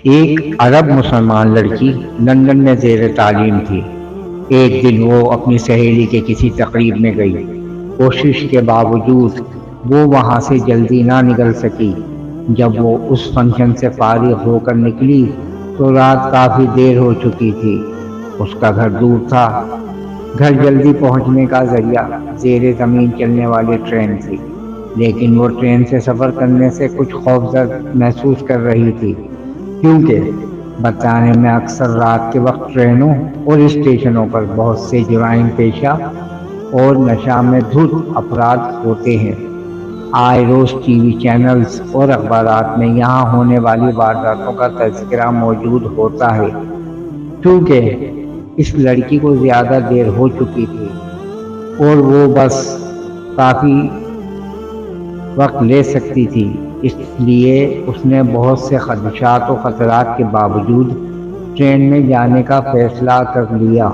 ایک عرب مسلمان لڑکی لندن میں زیر تعلیم تھی۔ ایک دن وہ اپنی سہیلی کے کسی تقریب میں گئی۔ کوشش کے باوجود وہ وہاں سے جلدی نہ نکل سکی۔ جب وہ اس فنکشن سے فارغ ہو کر نکلی تو رات کافی دیر ہو چکی تھی۔ اس کا گھر دور تھا۔ گھر جلدی پہنچنے کا ذریعہ زیر زمین چلنے والی ٹرین تھی، لیکن وہ ٹرین سے سفر کرنے سے کچھ خوفزدہ محسوس کر رہی تھی، کیونکہ برطانیہ میں اکثر رات کے وقت ٹرینوں اور اسٹیشنوں پر بہت سے جرائم پیشہ اور نشہ میں دھت افراد ہوتے ہیں۔ آئے روز ٹی وی چینلز اور اخبارات میں یہاں ہونے والی وارداتوں کا تذکرہ موجود ہوتا ہے۔ چونکہ اس لڑکی کو زیادہ دیر ہو چکی تھی اور وہ بس کافی وقت لے سکتی تھی، اس لیے اس نے بہت سے خدشات و خطرات کے باوجود ٹرین میں جانے کا فیصلہ کر لیا۔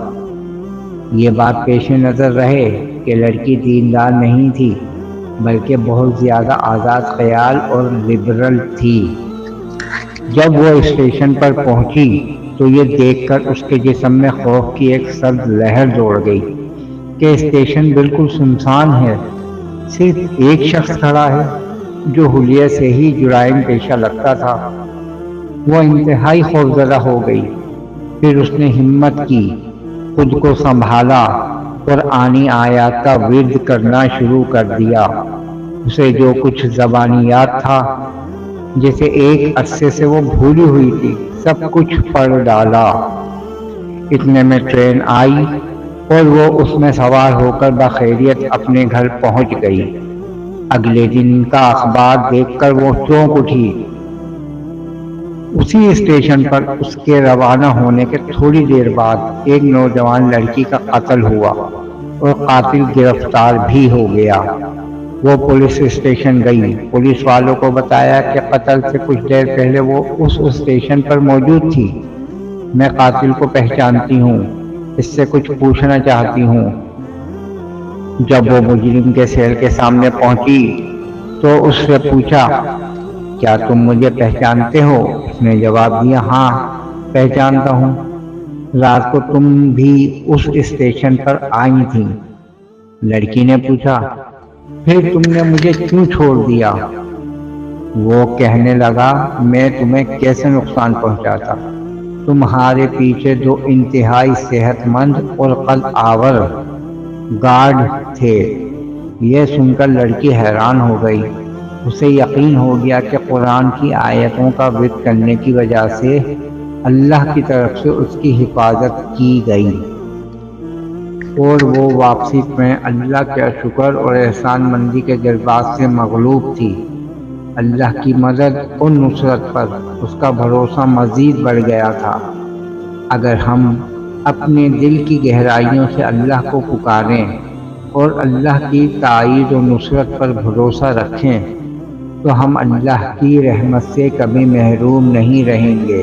یہ بات پیش نظر رہے کہ لڑکی دیندار نہیں تھی، بلکہ بہت زیادہ آزاد خیال اور لبرل تھی۔ جب وہ اسٹیشن پر پہنچی تو یہ دیکھ کر اس کے جسم میں خوف کی ایک سرد لہر دوڑ گئی کہ اسٹیشن بالکل سنسان ہے، صرف ایک شخص کھڑا ہے جو حلیے سے ہی جرائم پیشہ لگتا تھا۔ وہ انتہائی خوفزدہ ہو گئی۔ پھر اس نے ہمت کی، خود کو سنبھالا اور قرآنی آیات کا ورد کرنا شروع کر دیا۔ اسے جو کچھ زبانی یاد تھا، جسے ایک عرصے سے وہ بھولی ہوئی تھی، سب کچھ پڑھ ڈالا۔ اتنے میں ٹرین آئی اور وہ اس میں سوار ہو کر بخیریت اپنے گھر پہنچ گئی۔ اگلے دن کا اخبار دیکھ کر وہ چونک اٹھی۔ اسی اسٹیشن پر اس کے روانہ ہونے کے تھوڑی دیر بعد ایک نوجوان لڑکی کا قتل ہوا اور قاتل گرفتار بھی ہو گیا۔ وہ پولیس اسٹیشن گئی۔ پولیس والوں کو بتایا کہ قتل سے کچھ دیر پہلے وہ اس اسٹیشن پر موجود تھی۔ میں قاتل کو پہچانتی ہوں، اس سے کچھ پوچھنا چاہتی ہوں۔ جب وہ مجرم کے سیل کے سامنے پہنچی تو اس سے پوچھا، کیا تم مجھے پہچانتے ہو؟ اس نے جواب دیا، ہاں پہچانتا ہوں، رات کو تم بھی اس اسٹیشن پر آئی تھی۔ لڑکی نے پوچھا، پھر تم نے مجھے کیوں چھوڑ دیا؟ وہ کہنے لگا، میں تمہیں کیسے نقصان پہنچاتا؟ تمہارے پیچھے دو انتہائی صحت مند اور قلب آور گارڈ تھے۔ یہ سن کر لڑکی حیران ہو گئی۔ اسے یقین ہو گیا کہ قرآن کی آیتوں کا ورد کرنے کی وجہ سے اللہ کی طرف سے اس کی حفاظت کی گئی، اور وہ واپسی میں اللہ کے شکر اور احسان مندی کے جذبات سے مغلوب تھی۔ اللہ کی مدد اور نصرت پر اس کا بھروسہ مزید بڑھ گیا تھا۔ اگر ہم اپنے دل کی گہرائیوں سے اللہ کو پکاریں اور اللہ کی تائید و نصرت پر بھروسہ رکھیں تو ہم اللہ کی رحمت سے کبھی محروم نہیں رہیں گے۔